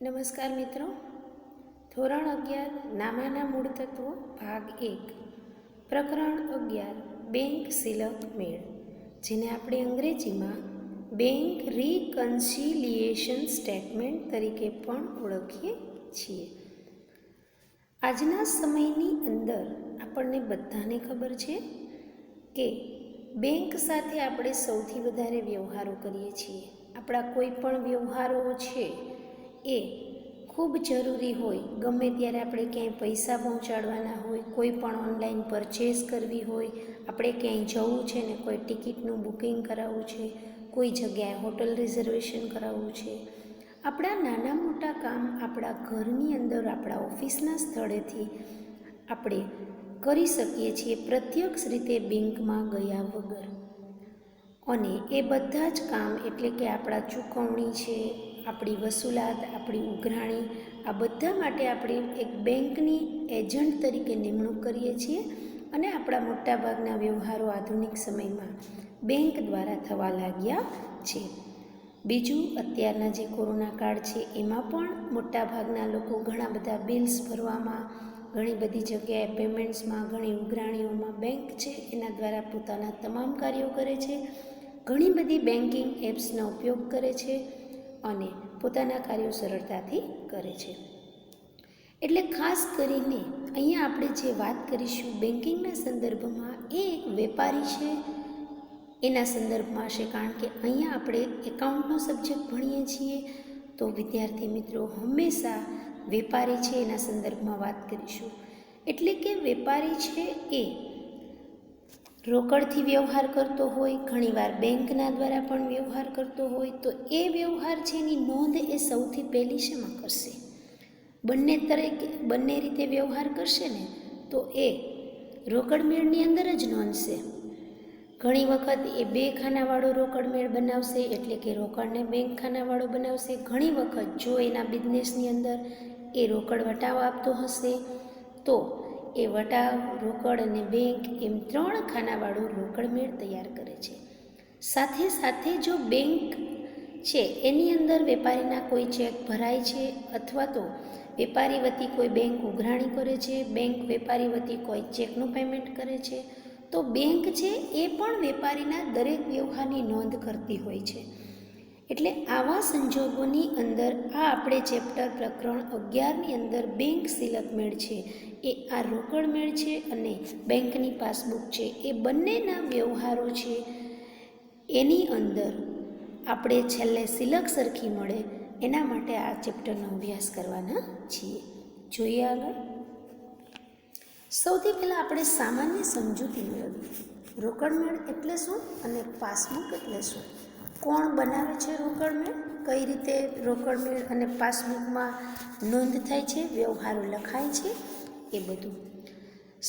નમસ્કાર મિત્રો, ધોરણ 11 નામાના મૂળ તત્વો ભાગ 1 પ્રકરણ 11 બેંક સિલક મેળ, જેને આપણે અંગ્રેજીમાં બેંક રિકન્સિલિએશન સ્ટેટમેન્ટ તરીકે પણ ઓળખીએ છીએ. આજના સમયની અંદર આપણને બધાને ખબર છે કે બેંક સાથે આપણે સૌથી વધારે વ્યવહારો કરીએ છીએ. આપણા કોઈ પણ વ્યવહારો છે એ ખૂબ જરૂરી હોય. ગમે ત્યારે આપણે ક્યાંય પૈસા પહોંચાડવાના હોય, કોઈ પણ ઓનલાઈન પરચેસ કરવી હોય, આપણે ક્યાંય જવું છે ને કોઈ ટિકિટનું બુકિંગ કરાવવું છે, કોઈ જગ્યાએ હોટલ રિઝર્વેશન કરાવવું છે, આપણા નાના મોટા કામ આપણા ઘરની અંદર આપણા ઓફિસના સ્થળેથી આપણે કરી શકીએ છીએ પ્રત્યક્ષ રીતે બેંકમાં ગયા વગર. અને એ બધા જ કામ એટલે કે આપણા ચૂકવણી છે, આપણી વસૂલાત, આપણી ઉઘરાણી, આ બધા માટે આપણે એક બેંકની એજન્ટ તરીકે નિમણૂક કરીએ છીએ. અને આપણા મોટાભાગના વ્યવહારો આધુનિક સમયમાં બેંક દ્વારા થવા લાગ્યા છે. બીજું, અત્યારના જે કોરોના કાળ છે એમાં પણ મોટાભાગના લોકો ઘણા બધા બિલ્સ ભરવામાં, ઘણી બધી જગ્યાએ પેમેન્ટ્સમાં, ઘણી ઉઘરાણીઓમાં બેંક છે એના દ્વારા પોતાના તમામ કાર્યો કરે છે. ઘણી બધી બેન્કિંગ એપ્સનો ઉપયોગ કરે છે અને પોતાના કાર્યો સરળતાથી કરે છે. એટલે ખાસ કરીને અહીંયા આપણે જે વાત કરીશું બેન્કિંગના સંદર્ભમાં, એ એક વેપારી છે એના સંદર્ભમાં હશે. કારણ કે અહીંયા આપણે એકાઉન્ટનો સબ્જેક્ટ ભણીએ છીએ, તો વિદ્યાર્થી મિત્રો હંમેશા વેપારી છે એના સંદર્ભમાં વાત કરીશું. એટલે કે વેપારી છે એ રોકડથી વ્યવહાર કરતો હોય, ઘણીવાર બેંકના દ્વારા પણ વ્યવહાર કરતો હોય, તો એ વ્યવહાર છે એની નોંધ એ સૌથી પહેલી શેમાં કરશે? બંને રીતે વ્યવહાર કરશે ને, તો એ રોકડ મેળની અંદર જ નોંધશે. ઘણી વખત એ 2 ખાનાવાળો રોકડ મેળ બનાવશે, એટલે કે રોકડને બેંક ખાનાવાળો બનાવશે. ઘણી વખત જો એના બિઝનેસની અંદર એ રોકડ વટાવ આપતો હશે તો એ વટાવ, રોકડ અને બેંક એમ 3 ખાનાવાળો રોકડ મેળ તૈયાર કરે છે. સાથે સાથે જો બેંક છે એની અંદર વેપારીના કોઈ ચેક ભરાય છે, અથવા તો વેપારી વતી કોઈ બેંક ઉઘરાણી કરે છે, બેંક વેપારી વતી કોઈ ચેકનું પેમેન્ટ કરે છે, તો બેંક છે એ પણ વેપારીના દરેક વ્યવહારની નોંધ કરતી હોય છે. એટલે આવા સંજોગોની અંદર આ આપણે ચેપ્ટર પ્રકરણ 11ની અંદર બેંક સિલક મેળ છે એ આ રોકડ મેળ છે અને બેંકની પાસબુક છે, એ બંનેના વ્યવહારો છે એની અંદર આપણે છેલ્લે સિલક સરખી મળે એના માટે આ ચેપ્ટરનો અભ્યાસ કરવાના છીએ. જોઈએ આગળ. સૌથી પહેલાં આપણે સામાન્ય સમજૂતી મેળવીએ. રોકડ મેળ એટલે શું અને પાસબુક એટલે શું? કોણ બનાવે છે રોકડ મેળ? કઈ રીતે રોકડ મેળ અને પાસબુકમાં નોંધ થાય છે, વ્યવહારો લખાય છે, એ બધું.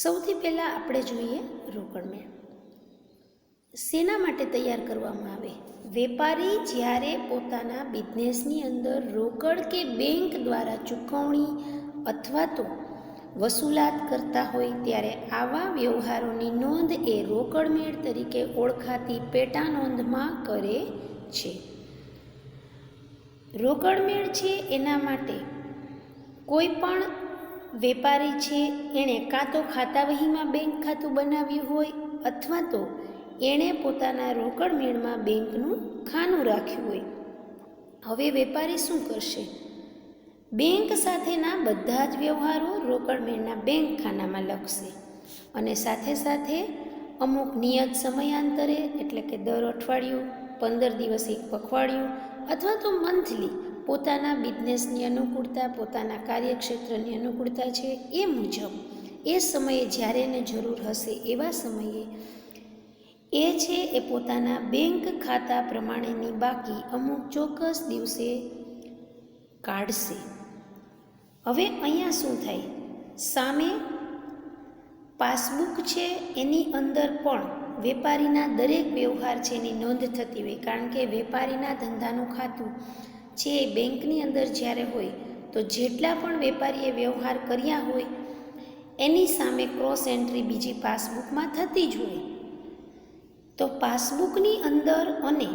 સૌથી પહેલાં આપણે જોઈએ રોકડ મેળ શેના માટે તૈયાર કરવામાં આવે? વેપારી જ્યારે પોતાના બિઝનેસની અંદર રોકડ કે બેંક દ્વારા ચૂકવણી અથવા તો વસૂલાત કરતા હોય ત્યારે આવા વ્યવહારોની નોંધ એ રોકડ મેળ તરીકે ઓળખાતી પેટા નોંધમાં કરે છે. રોકડ મેળ છે એના માટે કોઈ પણ વેપારી છે એણે કાં તો ખાતા વહીમાં બેંક ખાતું બનાવ્યું હોય, અથવા તો એણે પોતાના રોકડ મેળમાં બેંકનું ખાનું રાખ્યું હોય. હવે વેપારી શું કરશે? બેંક સાથેના બધા જ વ્યવહારો રોકડ મેળના બેંક ખાનામાં લખશે અને સાથે સાથે અમુક નિયત સમયાંતરે, એટલે કે દર અઠવાડિયું, 15 દિવસ, એક પખવાડિયું અથવા તો મંથલી પોતાના બિઝનેસની અનુકૂળતા, પોતાના કાર્યક્ષેત્રની અનુકૂળતા છે એ મુજબ એ સમયે જ્યારે એને જરૂર હશે એવા સમયે એ છે એ પોતાના બેંક ખાતા પ્રમાણેની બાકી અમુક ચોક્કસ દિવસે કાઢશે. હવે અહીંયા શું થાય? સામે પાસબુક છે એની અંદર પણ વેપારીના દરેક વ્યવહાર છે એની નોંધ થતી હોય. કારણ કે વેપારીના ધંધાનું ખાતું છે એ બેંકની અંદર જ્યારે હોય તો જેટલા પણ વેપારીએ વ્યવહાર કર્યા હોય એની સામે ક્રોસ એન્ટ્રી બીજી પાસબુકમાં થતી જ હોય. તો પાસબુકની અંદર અને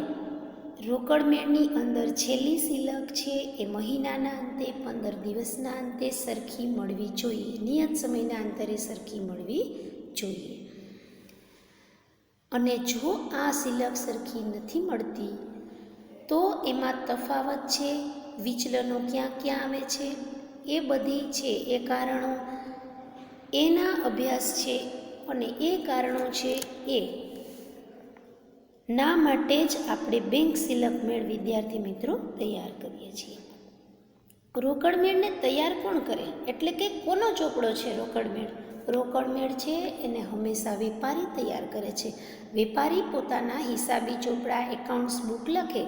રોકડ મેળની અંદર છેલ્લી સિલક છે એ મહિનાના અંતે 15 દિવસના અંતે સરખી મળવી જોઈએ, નિયત સમયના અંતરે સરખી મળવી જોઈએ. અને જો આ સિલક સરખી નથી મળતી તો એમાં તફાવત છે, વિચલનો ક્યાં ક્યાં આવે છે, એ બધી છે એ કારણો, એના અભ્યાસ છે અને એ કારણો છે એ ના માટે જ આપણે બેંક સિલક મેળ વિદ્યાર્થી મિત્રો તૈયાર કરીએ છીએ. રોકડ મેળને તૈયાર કોણ કરે, એટલે કે કોનો ચોપડો છે રોકડ મેળ? રોકડ મેળ છે એને હંમેશા વેપારી તૈયાર કરે છે. વેપારી પોતાના હિસાબી ચોપડા, એકાઉન્ટ્સ બુક લખે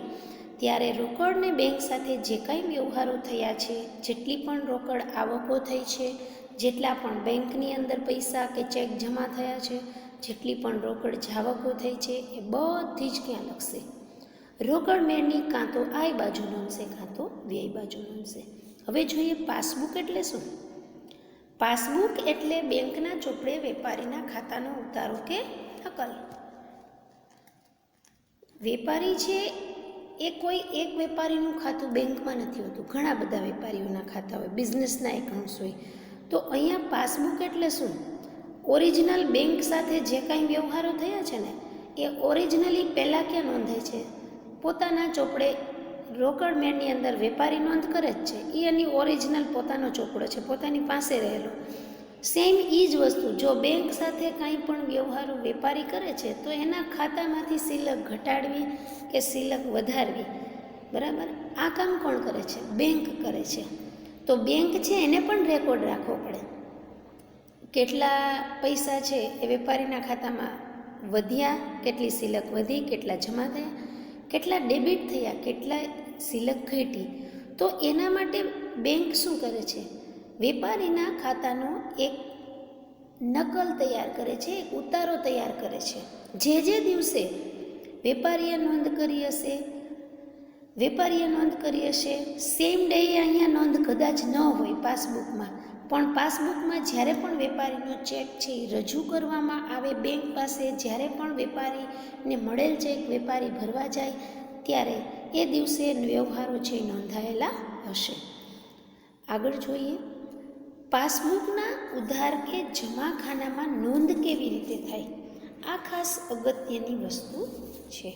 ત્યારે રોકડને બેંક સાથે જે કાંઈ વ્યવહારો થયા છે, જેટલી પણ રોકડ આવકો થઈ છે, જેટલા પણ બેંકની અંદર પૈસા કે ચેક જમા થયા છે, જેટલી પણ રોકડ જાવકો થઈ છે, એ બધી જ ક્યાં લખશે? રોકડ મેળની કાં તો આય બાજુ નોંધશે કાં તો વ્યય બાજુ નોંધશે. હવે જોઈએ પાસબુક એટલે શું? પાસબુક એટલે બેંકના ચોપડે વેપારીના ખાતાનો ઉતારો કે નકલ. વેપારી છે એ કોઈ એક વેપારીનું ખાતું બેંકમાં નથી હોતું, ઘણા બધા વેપારીઓના ખાતા હોય, બિઝનેસના એકાઉન્ટ્સ હોય. તો અહીંયા પાસબુક એટલે શું? ઓરિજિનલ બેંક સાથે જે કાંઈ વ્યવહારો થયા છે ને એ ઓરિજિનલી પહેલાં ક્યાં નોંધાય છે? પોતાના ચોપડે રોકડ મેળની અંદર વેપારી નોંધ કરે જ છે, એ એની ઓરિજિનલ પોતાનો ચોપડો છે, પોતાની પાસે રહેલો. સેમ એ જ વસ્તુ જો બેંક સાથે કાંઈ પણ વ્યવહારો વેપારી કરે છે તો એના ખાતામાંથી સિલક ઘટાડવી કે સિલક વધારવી, બરાબર, આ કામ કોણ કરે છે? બેંક કરે છે. તો બેંક છે એને પણ રેકોર્ડ રાખવો પડે. કેટલા પૈસા છે એ વેપારીના ખાતામાં વધ્યા, કેટલી સિલક વધી, કેટલા જમા થયા, કેટલા ડેબિટ થયા, કેટલા સિલક ઘટી. તો એના માટે બેંક શું કરે છે? વેપારીના ખાતાનો એક નકલ તૈયાર કરે છે, એક ઉતારો તૈયાર કરે છે. જે દિવસે વેપારીએ નોંધ કરી હશે સેમ ડે અહીંયા નોંધ કદાચ ન હોય પાસબુકમાં, પણ પાસબુકમાં જ્યારે પણ વેપારીનો ચેક છે એ રજૂ કરવામાં આવે બેંક પાસે, જ્યારે પણ વેપારીને મળેલ ચેક વેપારી ભરવા જાય ત્યારે એ દિવસે વ્યવહારો છે નોંધાયેલા હશે. આગળ જોઈએ, પાસબુકના ઉધાર કે જમાખાનામાં નોંધ કેવી રીતે થાય? આ ખાસ અગત્યની વસ્તુ છે.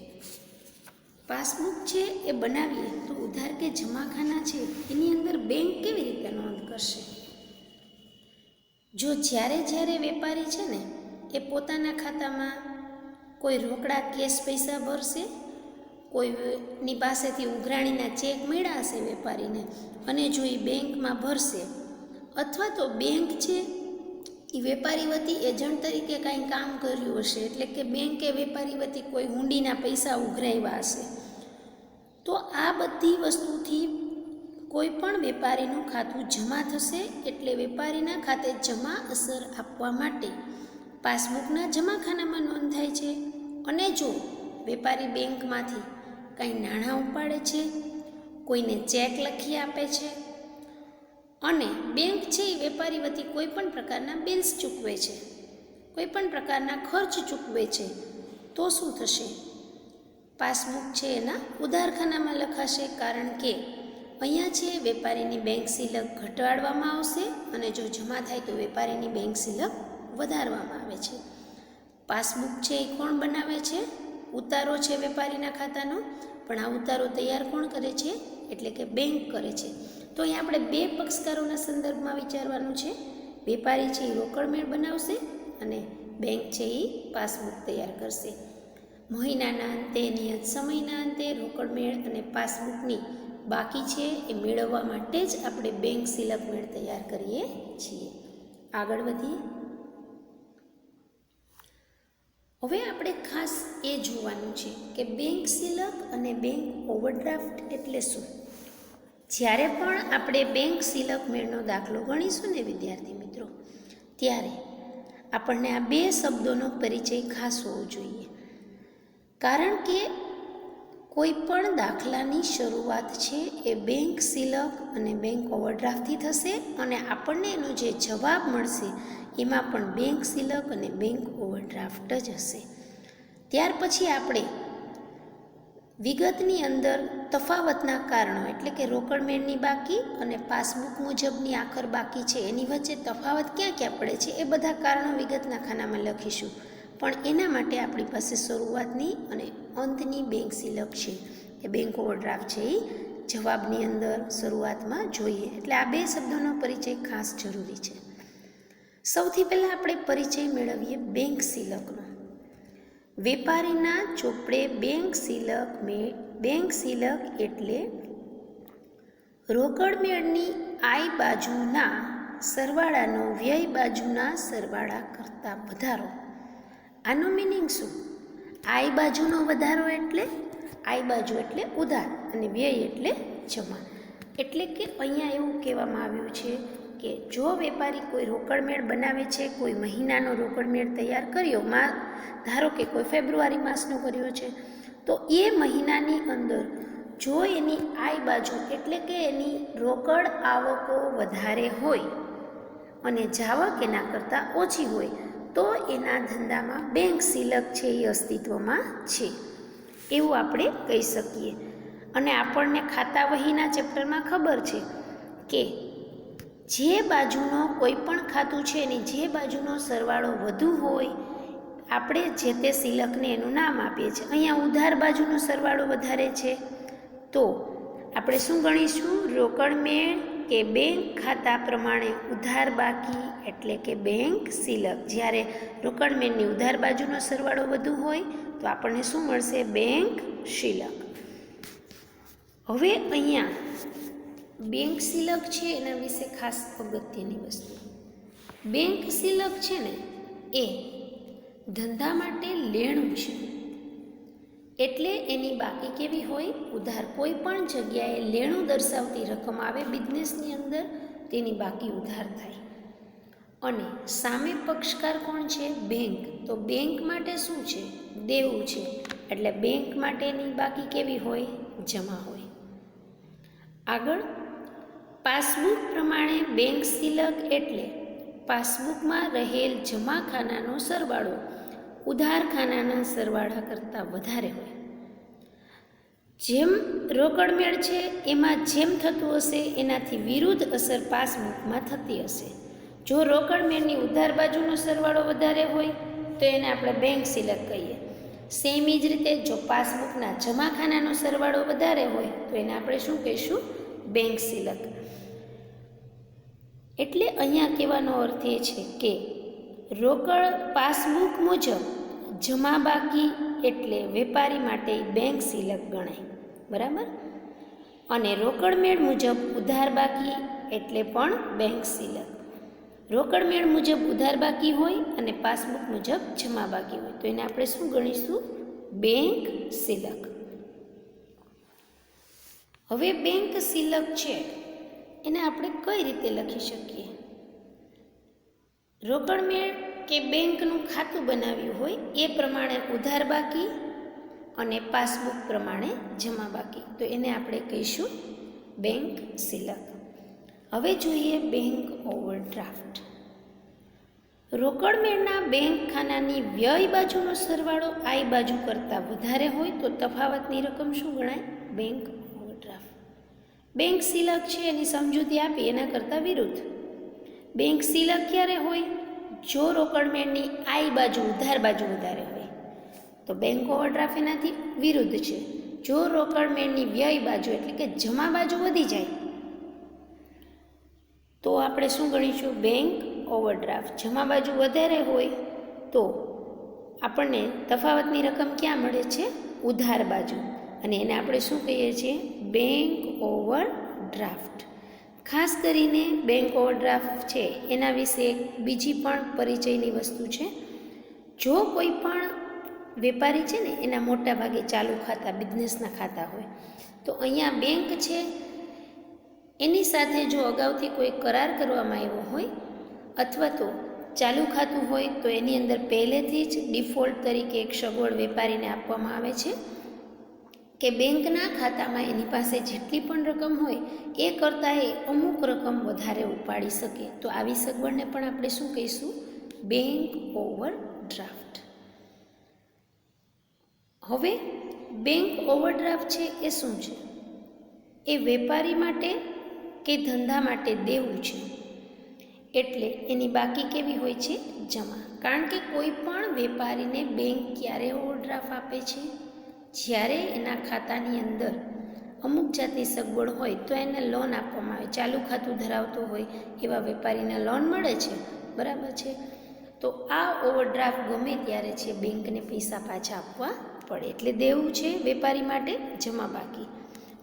પાસબુક છે એ બનાવીએ તો ઉધાર કે જમાખાના છે એની અંદર બેંક કેવી રીતે નોંધ કરશે? જો જ્યારે વેપારી છે ને એ પોતાના ખાતામાં કોઈ રોકડા કેશ પૈસા ભરશે, કોઈની પાસેથી ઉઘરાણીના ચેક મળ્યા હશે વેપારીને અને જો એ બેંકમાં ભરશે, અથવા તો બેંક છે એ વેપારી વતી એજન્ટ તરીકે કાંઈ કામ કર્યું હશે, એટલે કે બેંકે વેપારી વતી કોઈ હુંડીના પૈસા ઉઘરાવ્યા હશે, તો આ બધી વસ્તુથી કોઈ પણ વેપારીનું ખાતું જમા થશે. એટલે વેપારીના ખાતે જમા અસર આપવા માટે પાસબુકના જમાખાનામાં નોંધ થાય છે. અને જો વેપારી બેંકમાંથી કાંઈ નાણાં ઉપાડે છે, કોઈને ચેક લખી આપે છે અને બેંક છે એ વેપારી વતી કોઈ પણ પ્રકારના બિલ્સ ચૂકવે છે, કોઈ પણ પ્રકારના ખર્ચ ચૂકવે છે, તો શું થશે? પાસબુક છે એના ઉધારખાનામાં લખાશે, કારણ કે અહીંયા છે વેપારીની બેંક સિલક ઘટાડવામાં આવશે અને જો જમા થાય તો વેપારીની બેંક સિલક વધારવામાં આવે છે. પાસબુક છે એ કોણ બનાવે છે? ઉતારો છે વેપારીના ખાતાનો, પણ આ ઉતારો તૈયાર કોણ કરે છે? એટલે કે બેંક કરે છે. તો અહીં આપણે બે પક્ષકારોના સંદર્ભમાં વિચારવાનું છે. વેપારી છે એ રોકડ મેળ બનાવશે અને બેંક છે એ પાસબુક તૈયાર કરશે. મહિનાના અંતે, નિયત સમયના અંતે રોકડ મેળ અને પાસબુકની બાકી છે એ મેળવવા માટે જ આપણે બેંક સિલક મેળ તૈયાર કરીએ છીએ. આગળ વધીએ. હવે આપણે ખાસ એ જોવાનું છે કે બેંક સિલક અને બેંક ઓવરડ્રાફ્ટ એટલે શું? જ્યારે પણ આપણે બેંક સિલક મેળનો દાખલો ગણીશું ને વિદ્યાર્થી મિત્રો, ત્યારે આપણને આ બે શબ્દોનો પરિચય ખાસ હોવો જોઈએ. કારણ કે કોઈ પણ દાખલાની શરૂઆત છે એ બેંક સિલક અને બેંક ઓવરડ્રાફ્ટથી થશે અને આપણને એનો જે જવાબ મળશે એમાં પણ બેંક સિલક અને બેંક ઓવરડ્રાફ્ટ જ હશે. ત્યાર પછી આપણે વિગતની અંદર તફાવતના કારણો એટલે કે રોકડ મેળની બાકી અને પાસબુક મુજબની આખર બાકી છે એની વચ્ચે તફાવત ક્યાં ક્યાં પડે છે એ બધા કારણો વિગતના ખાનામાં લખીશું. પણ એના માટે આપણી પાસે શરૂઆતની અને અંતની બેંક સિલક છે એ બેંક ઓવરડ્રાફ્ટ છે એ જવાબની અંદર શરૂઆતમાં જોઈએ. એટલે આ બે શબ્દોનો પરિચય ખાસ જરૂરી છે. સૌથી પહેલાં આપણે પરિચય મેળવીએ બેંક સિલકનો. વેપારીના ચોપડે બેંક સિલક એટલે રોકડ મેળની આય બાજુના સરવાળાનો વ્યય બાજુના સરવાળા કરતાં વધારો. આનો મિનિંગ શું? આય બાજુનો વધારો એટલે આય બાજુ એટલે ઉધાર અને વ્યય એટલે જમા. એટલે કે અહીંયા એવું કહેવામાં આવ્યું છે કે જો વેપારી કોઈ રોકડમેળ બનાવે છે, કોઈ મહિનાનો રોકડમેળ તૈયાર કર્યો, ધારો કે કોઈ ફેબ્રુઆરી માસનો કર્યો છે, તો એ મહિનાની અંદર જો એની આય બાજુ એટલે કે એની રોકડ આવકો વધારે હોય અને જાવક એના કરતાં ઓછી હોય તો એના ધંધામાં બેંક સિલક છે એ અસ્તિત્વમાં છે એવું આપણે કહી શકીએ. અને આપણને ખાતા વહીના ચેપ્ટરમાં ખબર છે કે જે બાજુનો કોઈ પણ ખાતું છે એની જે બાજુનો સરવાળો વધુ હોય આપણે જે તે સિલકને એનું નામ આપીએ છીએ. અહીંયા ઉધાર બાજુનો સરવાળો વધારે છે તો આપણે શું ગણીશું? રોકડ મેળ કે બેંક ખાતા પ્રમાણે ઉધાર બાકી એટલે કે બેંક સિલક. જ્યારે રોકડ મેળની ઉધાર બાજુનો સરવાળો વધુ હોય તો આપણને શું મળશે? બેંક સિલક. હવે અહીંયા બેંક સિલક છે એના વિશે ખાસ અગત્યની વસ્તુ. બેંક સિલક છે ને એ ધંધા માટે લેણું છે. એટલે એની બાકી કેવી હોય? ઉધાર. કોઈ પણ જગ્યાએ લેણું દર્શાવતી રકમ આવે બિઝનેસની અંદર તેની બાકી ઉધાર થાય. અને સામે પક્ષકાર કોણ છે? બેંક. તો બેંક માટે શું છે? દેવું છે. એટલે બેંક માટેની બાકી કેવી હોય? જમા હોય. આગળ પાસબુક પ્રમાણે બેંક સિલક એટલે પાસબુકમાં રહેલ જમા ખાનાનો સરવાળો ઉધાર ખાનાના સરવાળા કરતાં વધારે હોય. જેમ રોકડ મેળ છે એમાં જેમ થતું હશે એનાથી વિરુદ્ધ અસર પાસબુકમાં થતી હશે. જો રોકડ મેળની ઉધાર બાજુનો સરવાળો વધારે હોય તો એને આપણે બેંક સિલક કહીએ. સેમ જ રીતે જો પાસબુકના જમા ખાનાનો સરવાળો વધારે હોય તો એને આપણે શું કહીશું? બેંક સિલક. એટલે અહીંયા કહેવાનો અર્થ એ છે કે રોકડ પાસબુક મુજબ જમા બાકી એટલે વેપારી માટે બેંક સિલક ગણાય. બરાબર? અને રોકડ મેળ મુજબ ઉધાર બાકી એટલે પણ બેંક સિલક. રોકડ મેળ મુજબ ઉધાર બાકી હોય અને પાસબુક મુજબ જમા બાકી હોય તો એને આપણે શું ગણીશું? બેંક સિલક. હવે બેંક સિલક છે એને આપણે કઈ રીતે લખી શકીએ? રોકડ મેળ કે બેંકનું ખાતું બનાવ્યું હોય એ પ્રમાણે ઉધાર બાકી અને પાસબુક પ્રમાણે જમા બાકી તો એને આપણે કહીશું બેંક સિલક. હવે જોઈએ બેંક ઓવરડ્રાફ્ટ. રોકડ મેળના બેંક ખાનાની વ્યય બાજુનો સરવાળો આય બાજુ કરતાં વધારે હોય તો તફાવતની રકમ શું ગણાય? Bank overdraft. બેંક સિલક છે એની સમજૂતી આપી એના કરતાં વિરુદ્ધ. બેંક સિલક ક્યારે હોય? જો રોકડ મેળની આય બાજુ ઉધાર બાજુ વધારે હોય તો બેંક ઓવરડ્રાફ્ટ એનાથી વિરુદ્ધ છે. જો રોકડ મેળની વ્યય બાજુ એટલે કે જમા બાજુ વધી જાય તો આપણે શું ગણીશું? Bank overdraft. જમા બાજુ વધારે હોય તો આપણને તફાવતની રકમ ક્યાં મળે છે? ઉધાર બાજુ. અને એને આપણે શું કહીએ છીએ? Bank overdraft. ખાસ કરીને બેંક ઓવરડ્રાફ્ટ છે એના વિશે એક બીજી પણ પરિચયની વસ્તુ છે. જો કોઈ પણ વેપારી છે ને એના મોટા ભાગે ચાલુ ખાતા બિઝનેસના ખાતા હોય તો અહીંયા બેંક છે એની સાથે જો અગાઉથી કોઈ કરાર કરવામાં આવ્યો હોય અથવા તો ચાલુ ખાતું હોય તો એની અંદર પહેલેથી જ ડિફોલ્ટ તરીકે એક સગવડ વેપારીને આપવામાં આવે છે કે બેંકના ખાતામાં એની પાસે જેટલી પણ રકમ હોય એ કરતાં એ અમુક રકમ વધારે ઉપાડી શકે. તો આવી સગવડને પણ આપણે શું કહીશું? Bank overdraft. હવે બેંક ઓવરડ્રાફ્ટ છે એ શું છે? એ વેપારી માટે કે ધંધા માટે દેવું છે, એટલે એની બાકી કેવી હોય છે? જમા. કારણ કે કોઈ પણ વેપારીને બેંક ક્યારે ઓવરડ્રાફ્ટ આપે છે? જ્યારે એના ખાતાની અંદર અમુક જાતની સગવડ હોય તો એને લોન આપવામાં આવે. ચાલુ ખાતું ધરાવતો હોય એવા વેપારીને લોન મળે છે, બરાબર છે. તો આ ઓવરડ્રાફ્ટ ગમે ત્યારે છે બેંકને પૈસા પાછા આપવા પડે, એટલે દેવું છે વેપારી માટે, જમા બાકી.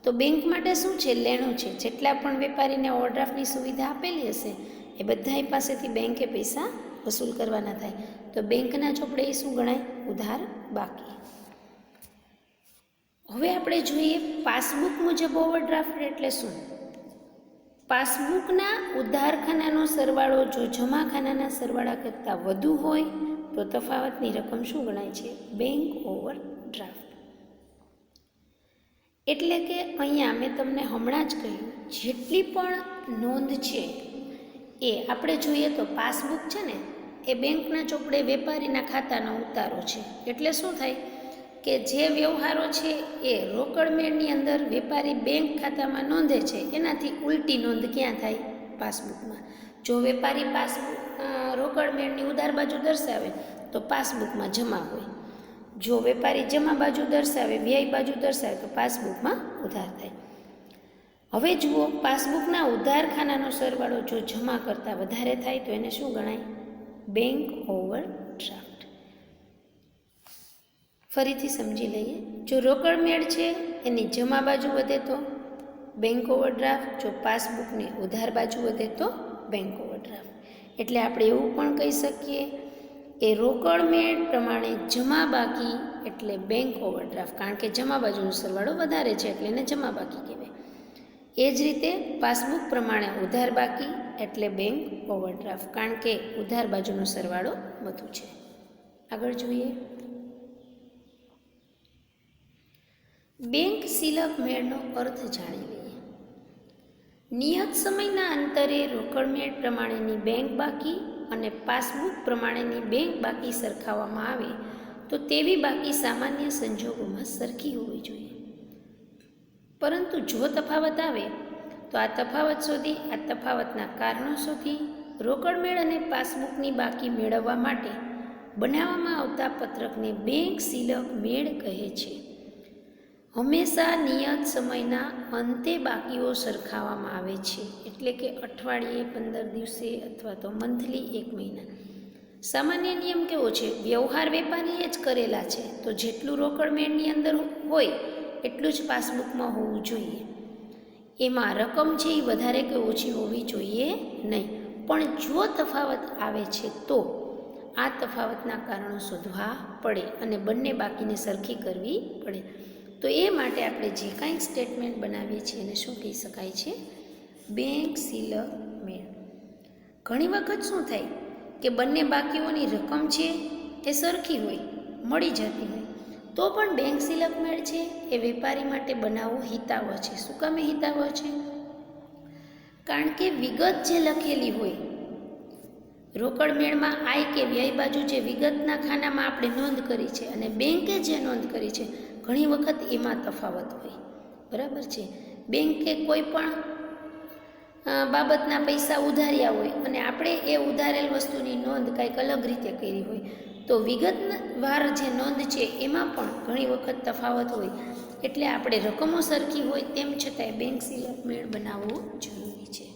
તો બેંક માટે શું છે? લેણું છે. જેટલા પણ વેપારીને ઓવરડ્રાફ્ટની સુવિધા આપેલી હશે એ બધા પાસેથી બેંકે પૈસા વસૂલ કરવાના થાય. તો બેંકના ચોપડે એ શું ગણાય? ઉધાર બાકી. હવે આપણે જોઈએ પાસબુક મુજબ ઓવરડ્રાફ્ટ એટલે શું? પાસબુકના ઉધારખાનાનો સરવાળો જો જમાખાનાના સરવાળા કરતાં વધુ હોય તો તફાવતની રકમ શું ગણાય છે? Bank overdraft. એટલે કે અહીંયા મેં તમને હમણાં જ કહ્યું, જેટલી પણ નોંધ છે એ આપણે જોઈએ તો પાસબુક છે ને એ બેંકના ચોપડે વેપારીના ખાતાનો ઉતારો છે. એટલે શું થાય કે જે વ્યવહારો છે એ રોકડ મેળની અંદર વેપારી બેંક ખાતામાં નોંધે છે એનાથી ઉલટી નોંધ ક્યાં થાય? પાસબુકમાં. જો વેપારી પાસબુક રોકડ મેળની ઉધાર બાજુ દર્શાવે તો પાસબુકમાં જમા હોય. જો વેપારી જમા બાજુ દર્શાવે, વ્યય બાજુ દર્શાવે તો પાસબુકમાં ઉધાર થાય. હવે જુઓ, પાસબુકના ઉધારખાનાનો સરવાળો જો જમા કરતાં વધારે થાય તો એને શું ગણાય? Bank overdraft. ફરીથી સમજી લઈએ. જો રોકડ મેળ છે એની જમા બાજુ વધે તો બેંક ઓવરડ્રાફ્ટ, જો પાસબુકની ઉધાર બાજુ વધે તો બેંક ઓવરડ્રાફ્ટ. એટલે આપણે એવું પણ કહી શકીએ એ રોકડ મેળ પ્રમાણે જમા બાકી એટલે બેંક ઓવરડ્રાફ્ટ, કારણ કે જમા બાજુનો સરવાળો વધારે છે એટલે એને જમા બાકી કહેવાય. એ જ રીતે પાસબુક પ્રમાણે ઉધાર બાકી એટલે બેંક ઓવરડ્રાફ્ટ, કારણ કે ઉધાર બાજુનો સરવાળો વધુ છે. આગળ જોઈએ, બેંક સિલક મેળનો અર્થ જાણી લઈએ. નિયત સમયના અંતરે રોકડ મેળ પ્રમાણેની બેંક બાકી અને પાસબુક પ્રમાણેની બેંક બાકી સરખાવવામાં આવે તો તેવી બાકી સામાન્ય સંજોગોમાં સરખી હોવી જોઈએ. પરંતુ જો તફાવત આવે તો આ તફાવત શોધી, આ તફાવતના કારણો શોધી રોકડ મેળ અને પાસબુકની બાકી મેળવવા માટે બનાવવામાં આવતા પત્રકને બેંક સિલક મેળ કહે છે. હંમેશા નિયત સમયના અંતે બાકીઓ સરખાવવામાં આવે છે, એટલે કે અઠવાડિયે, 15 દિવસે અથવા તો મંથલી, 1 મહિના. સામાન્ય નિયમ કેવો છે? વ્યવહાર વેપારીએ જ કરેલા છે તો જેટલું રોકડ મેળની અંદર હોય એટલું જ પાસબુકમાં હોવું જોઈએ. એમાં રકમ છે એ વધારે કે ઓછી હોવી જોઈએ નહીં. પણ જો તફાવત આવે છે તો આ તફાવતના કારણો શોધવા પડે અને બંને બાકીને સરખી કરવી પડે. તો એ માટે આપણે જે કાંઈ સ્ટેટમેન્ટ બનાવીએ છીએ એને શું કહી શકાય છે? બેંક સિલક મેળ. ઘણી વખત શું થાય કે બંને બાકીઓની રકમ છે એ સરખી હોય, મળી જતી હોય, તો પણ બેંક સિલક મેળ છે એ વેપારી માટે બનાવવો હિતાવહ છે. શું કામે હિતાવહ છે? કારણ કે વિગત જે લખેલી હોય રોકડ મેળમાં આય કે વ્યય બાજુ જે વિગતના ખાનામાં આપણે નોંધ કરી છે અને બેંકે જે નોંધ કરી છે ઘણી વખત એમાં તફાવત હોય, બરાબર છે. બેંકે કોઈ પણ બાબતના પૈસા ઉધાર્યા હોય અને આપણે એ ઉધારેલ વસ્તુની નોંધ કંઈક અલગ રીતે કરી હોય તો વિગતવાર જે નોંધ છે એમાં પણ ઘણી વખત તફાવત હોય. એટલે આપણે રકમો સરખી હોય તેમ છતાંય બેંક સિલક મેળ બનાવવો જરૂરી છે.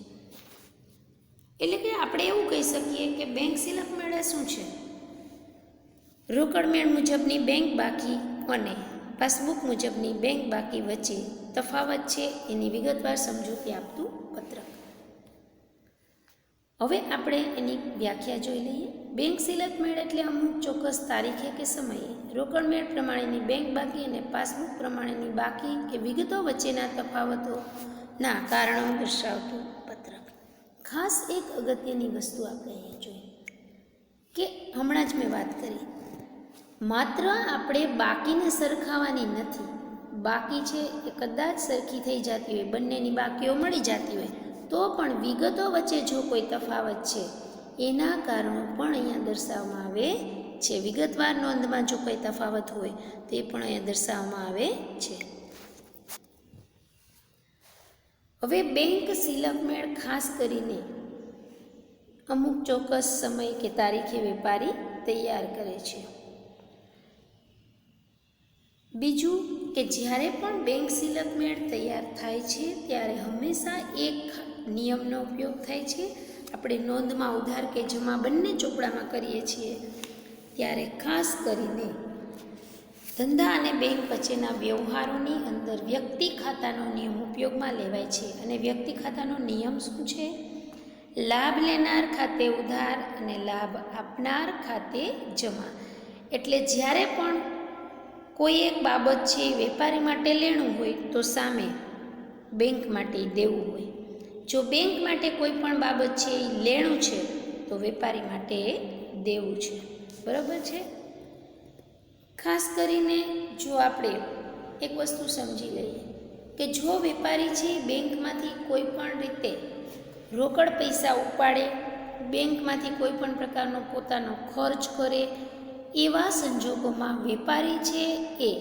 એટલે કે આપણે એવું કહી શકીએ કે બેંક સિલક મેળ શું છે? રોકડ મેળ મુજબની બેંક બાકી અને પાસબુક મુજબની બેંક બાકી વચ્ચે તફાવત છે એની વિગતવાર સમજૂતી આપતું પત્રક. હવે આપણે એની વ્યાખ્યા જોઈ લઈએ. બેંક સિલક મેળ એટલે અમુક ચોક્કસ તારીખે કે સમયે રોકડ મેળ પ્રમાણેની બેંક બાકી અને પાસબુક પ્રમાણેની બાકી કે વિગતો વચ્ચેના તફાવતોના કારણો દર્શાવતું પત્રક. ખાસ એક અગત્યની વસ્તુ આપણે અહીંયા જોઈએ કે હમણાં જ મેં વાત કરી, માત્ર આપણે બાકીને સરખાવાની નથી. બાકી છે એ કદાચ સરખી થઈ જતી હોય, બંનેની બાકીઓ મળી જતી હોય તો પણ વિગતો વચ્ચે જો કોઈ તફાવત છે એના કારણો પણ અહીંયા દર્શાવવામાં આવે છે. વિગતવાર નોંધમાં જો કંઈ તફાવત હોય તો એ પણ અહીંયા દર્શાવવામાં આવે છે. હવે બેંક સિલક મેળ ખાસ કરીને અમુક ચોક્કસ સમય કે તારીખે વેપારી તૈયાર કરે છે. બીજું કે જ્યારે પણ બેંક સિલક મેળ તૈયાર થાય છે ત્યારે હંમેશા એક નિયમનો ઉપયોગ થાય છે. આપણે નોંધમાં ઉધાર કે જમા બંને ચોપડામાં કરીએ છીએ ત્યારે ખાસ કરીને ધંધા અને બેંક વચ્ચેના વ્યવહારોની અંદર વ્યક્તિ ખાતાનો નિયમ ઉપયોગમાં લેવાય છે. અને વ્યક્તિ ખાતાનો નિયમ શું છે? લાભ લેનાર ખાતે ઉધાર અને લાભ આપનાર ખાતે જમા. એટલે જ્યારે પણ કોઈ એક બાબત છે વેપારી માટે લેણું હોય તો સામે બેંક માટે દેવું હોય. જો બેંક માટે કોઈ પણ બાબત છે એ લેણું છે તો વેપારી માટે દેવું છે. બરાબર છે. ખાસ કરીને જો આપણે એક વસ્તુ સમજી લઈએ કે જો વેપારી છે બેંકમાંથી કોઈ પણ રીતે રોકડ પૈસા ઉપાડે, બેંકમાંથી કોઈ પણ પ્રકારનો પોતાનો ખર્ચ કરે, એવા સંજોગોમાં વેપારી છે એ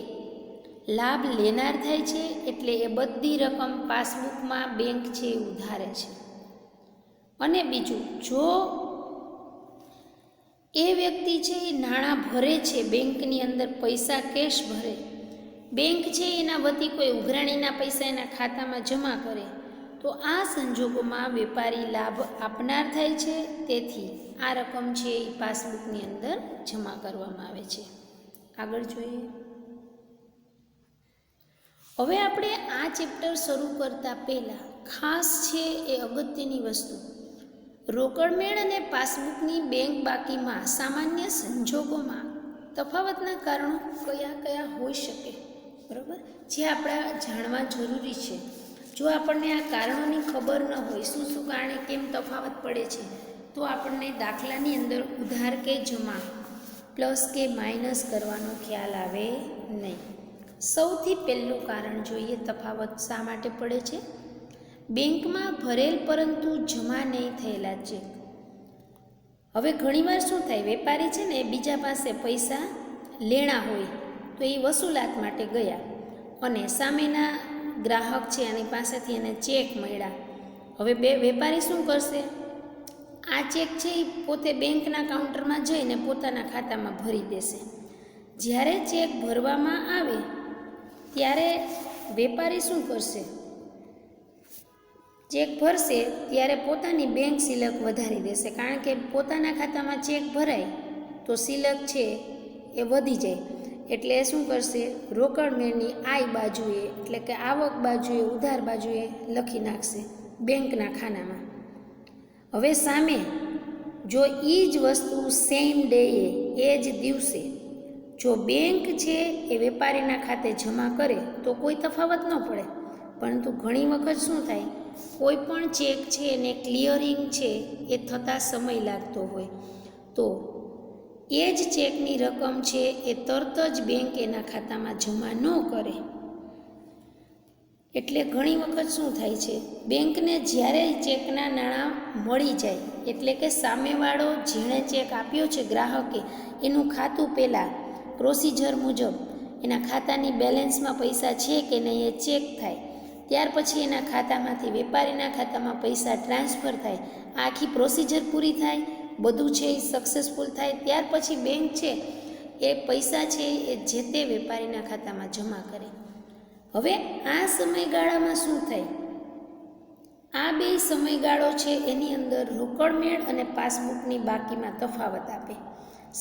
લાભ લેનાર થાય છે. એટલે એ બધી રકમ પાસબુકમાં બેંક છે એ ઉધારે છે. અને બીજું, જો એ વ્યક્તિ છે એ નાણાં ભરે છે, બેંકની અંદર પૈસા કેશ ભરે, બેંક છે એના વતી કોઈ ઉઘરાણીના પૈસા એના ખાતામાં જમા કરે, તો આ સંજોગોમાં વેપારી લાભ આપનાર થાય છે. તેથી આ રકમ છે એ પાસબુકની અંદર જમા કરવામાં આવે છે. આગળ જોઈએ. હવે આપણે આ ચેપ્ટર શરૂ કરતા પહેલાં ખાસ છે એ અગત્યની વસ્તુ, રોકડ મેળ અને પાસબુકની બેંક બાકીમાં સામાન્ય સંજોગોમાં તફાવતના કારણો કયા કયા હોઈ શકે, બરાબર, જે આપણા જાણવા જરૂરી છે. જો આપણને આ કારણોની ખબર ન હોય, શું શું કારણે કેમ તફાવત પડે છે, તો આપણને દાખલાની અંદર ઉધાર કે જમા પ્લસ કે માઇનસ કરવાનો ખ્યાલ આવે નહીં. સૌથી પહેલું કારણ જોઈએ તફાવત શા માટે પડે છે. બેંકમાં ભરેલ પરંતુ જમા નહીં થયેલા ચેક. હવે ઘણીવાર શું થાય, વેપારી છે ને બીજા પાસે પૈસા લેણા હોય તો એ વસૂલાત માટે ગયા અને સામેના ગ્રાહક છે એની પાસેથી એને ચેક મળ્યા. હવે વેપારી શું કરશે, આ ચેક છે એ પોતે બેંકના કાઉન્ટરમાં જઈને પોતાના ખાતામાં ભરી દેશે. જ્યારે ચેક ભરવામાં આવે ત્યારે વેપારી શું કરશે, ચેક ભરશે ત્યારે પોતાની બેંક સિલક વધારી દેશે. કારણ કે પોતાના ખાતામાં ચેક ભરાય તો સિલક છે એ વધી જાય. એટલે શું કરશે, રોકડ મેળની આય બાજુએ એટલે કે આવક બાજુએ ઉધાર બાજુએ લખી નાખશે બેંકના ખાનામાં. હવે સામે જો એ જ વસ્તુ સેમ ડેએ એ જ દિવસે જો બેંક છે એ વેપારીના ખાતે જમા કરે તો કોઈ તફાવત ન પડે. પરંતુ ઘણી વખત શું થાય, કોઈ પણ ચેક છે એને ક્લિયરિંગ છે એ થતાં સમય લાગતો હોય તો એ જ ચેકની રકમ છે એ તરત જ બેંક એના ખાતામાં જમા ન કરે. એટલે ઘણી વખત શું થાય છે, બેંકને જ્યારે ચેકના નાણાં મળી જાય એટલે કે સામેવાળો જેણે ચેક આપ્યો છે ગ્રાહકે એનું ખાતું પહેલાં પ્રોસિજર મુજબ એના ખાતાની બેલેન્સમાં પૈસા છે કે નહીં એ ચેક થાય, ત્યાર પછી એના ખાતામાંથી વેપારીના ખાતામાં પૈસા ટ્રાન્સફર થાય, આખી પ્રોસિજર પૂરી થાય, બધું છે એ સક્સેસફુલ થાય, ત્યાર પછી બેંક છે એ પૈસા છે એ જે તે વેપારીના ખાતામાં જમા કરે. હવે આ સમયગાળામાં શું થાય, આ બે સમયગાળો છે એની અંદર રોકડ મેળ અને પાસબુકની બાકીમાં તફાવત આપે.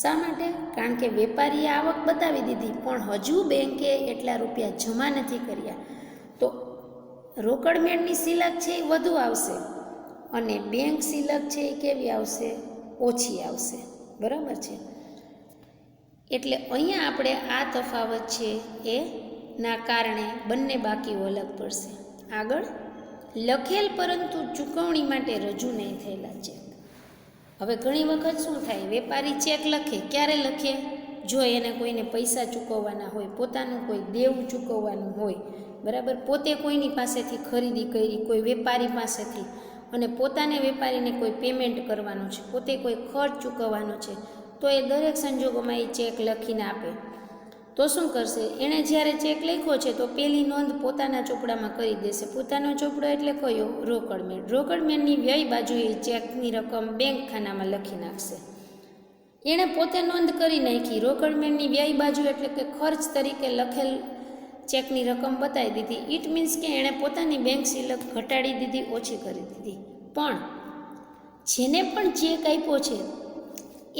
શા માટે? કારણ કે વેપારીએ આવક બતાવી દીધી પણ હજુ બેંકે એટલા રૂપિયા જમા નથી કર્યા, તો રોકડ મેળની સિલક છે એ વધુ આવશે અને બેંક સિલક છે એ કેવી આવશે, ઓછી આવશે. બરાબર છે. એટલે અહીંયા આપણે આ તફાવત છે એ ના કારણે બંને બાકીઓ અલગ પડશે. આગળ, લખેલ પરંતુ ચૂકવણી માટે રજૂ નહીં થયેલા ચેક. હવે ઘણી વખત શું થાય, વેપારી ચેક લખે, ક્યારે લખે, જો એને કોઈને પૈસા ચૂકવવાના હોય, પોતાનું કોઈ દેવું ચૂકવવાનું હોય, બરાબર, પોતે કોઈની પાસેથી ખરીદી કરી કોઈ વેપારી પાસેથી અને પોતાને વેપારીને કોઈ પેમેન્ટ કરવાનું છે, પોતે કોઈ ખર્ચ ચૂકવવાનો છે, તો એ દરેક સંજોગોમાં એ ચેક લખીને આપે. તો શું કરશે? એણે જ્યારે ચેક લખ્યો છે તો પેલી નોંધ પોતાના ચોપડામાં કરી દેશે. પોતાનો ચોપડો એટલે કયો? રોકડ મેળ. રોકડ મેળની વ્યય બાજુએ ચેકની રકમ બેંક ખાનામાં લખી નાખશે. એણે પોતે નોંધ કરી નાખી. રોકડ મેળની વ્યય બાજુ એટલે કે ખર્ચ તરીકે લખેલ ચેકની રકમ બતાવી દીધી. ઇટ મીન્સ કે એણે પોતાની બેંક સિલક ઘટાડી દીધી, ઓછી કરી દીધી. પણ જેને પણ ચેક આપ્યો છે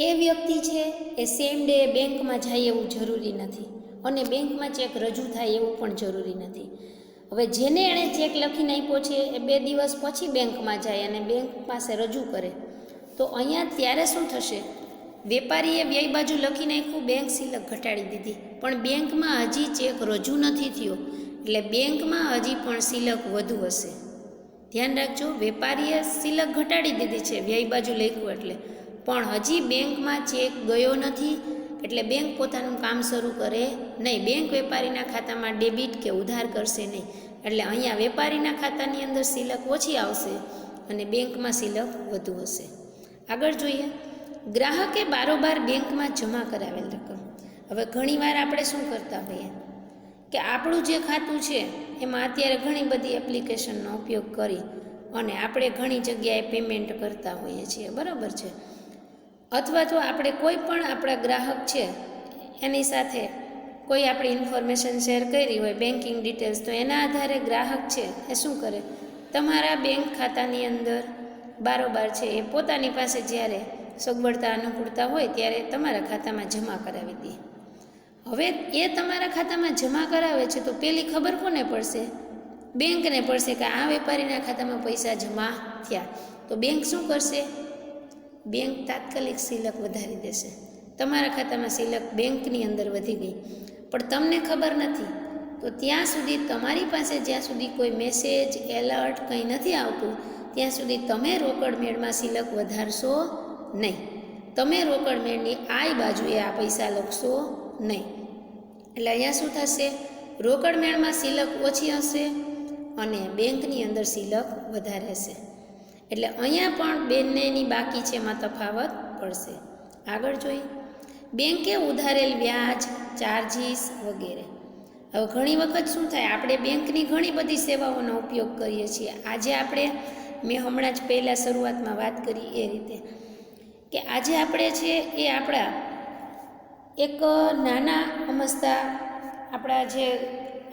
એ વ્યક્તિ છે એ સેમ ડે બેંકમાં જાય એવું જરૂરી નથી, અને બેંકમાં ચેક રજૂ થાય એવું પણ જરૂરી નથી. હવે જેને એણે ચેક લખીને આપ્યો છે એ 2 દિવસ પછી બેંકમાં જાય અને બેંક પાસે રજૂ કરે, તો અહીંયા ત્યારે શું થશે? વેપારીએ વ્યય બાજુ લખી નાખ્યું, બેંક સિલક ઘટાડી દીધી, પણ બેંકમાં હજી ચેક રજૂ નથી થયો, એટલે બેંકમાં હજી પણ સિલક વધુ હશે. ધ્યાન રાખજો, વેપારીએ સિલક ઘટાડી દીધી છે વ્યય બાજુ લખ્યું એટલે, પણ હજી બેંકમાં ચેક ગયો નથી, એટલે બેંક પોતાનું કામ શરૂ કરે નહીં. બેંક વેપારીના ખાતામાં ડેબિટ કે ઉધાર કરશે નહીં, એટલે અહીંયા વેપારીના ખાતાની અંદર સિલક ઓછી આવશે અને બેંકમાં સિલક વધુ હશે. આગળ જોઈએ, ગ્રાહકે બારોબાર બેંકમાં જમા કરાવેલ રકમ. હવે ઘણીવાર આપણે શું કરતા હોઈએ કે આપણું જે ખાતું છે એમાં અત્યારે ઘણી બધી એપ્લિકેશનનો ઉપયોગ કરી અને આપણે ઘણી જગ્યાએ પેમેન્ટ કરતા હોઈએ છીએ, બરાબર છે. અથવા તો આપણે કોઈ પણ આપણા ગ્રાહક છે એની સાથે કોઈ આપણી ઇન્ફોર્મેશન શેર કરી હોય, બેન્કિંગ ડિટેલ્સ, તો એના આધારે ગ્રાહક છે એ શું કરે? તમારા બેંક ખાતાની અંદર બારોબાર છે એ પોતાની પાસે જ્યારે સગવડતા અનુકૂળતા હોય ત્યારે તમારા ખાતામાં જમા કરાવી દે. હવે એ તમારા ખાતામાં જમા કરાવે છે તો પેલી ખબર કોને પડશે? બેંકને પડશે કે આ વેપારીના ખાતામાં પૈસા જમા થયા. તો બેંક શું કરશે? બેંક તાત્કાલિક સિલક વધારી દેશે. તમારા ખાતામાં સિલક બેંકની અંદર વધી ગઈ, પણ તમને ખબર નથી. તો ત્યાં સુધી તમારી પાસે જ્યાં સુધી કોઈ મેસેજ, એલર્ટ કંઈ નથી આવતું ત્યાં સુધી તમે રોકડ મેળમાં સિલક વધારશો નહીં. તમે રોકડ મેળની આય બાજુએ આ પૈસા લખશો નહીં. એટલે અહીંયા શું થશે? રોકડ મેળમાં સિલક ઓછી હશે અને બેંકની અંદર સિલક વધારે હશે. એટલે અહીંયા પણ બંનેની બાકી છે એમાં તફાવત પડશે. આગળ જોઈએ, બેંકે ઉધારેલ વ્યાજ, ચાર્જીસ વગેરે. હવે ઘણી વખત શું થાય, આપણે બેંકની ઘણી બધી સેવાઓનો ઉપયોગ કરીએ છીએ. આજે આપણે, મેં હમણાં જ પહેલાં શરૂઆતમાં વાત કરી એ રીતે કે આજે આપણે છે એ આપણા એક નાના અમસ્તા આપણા જે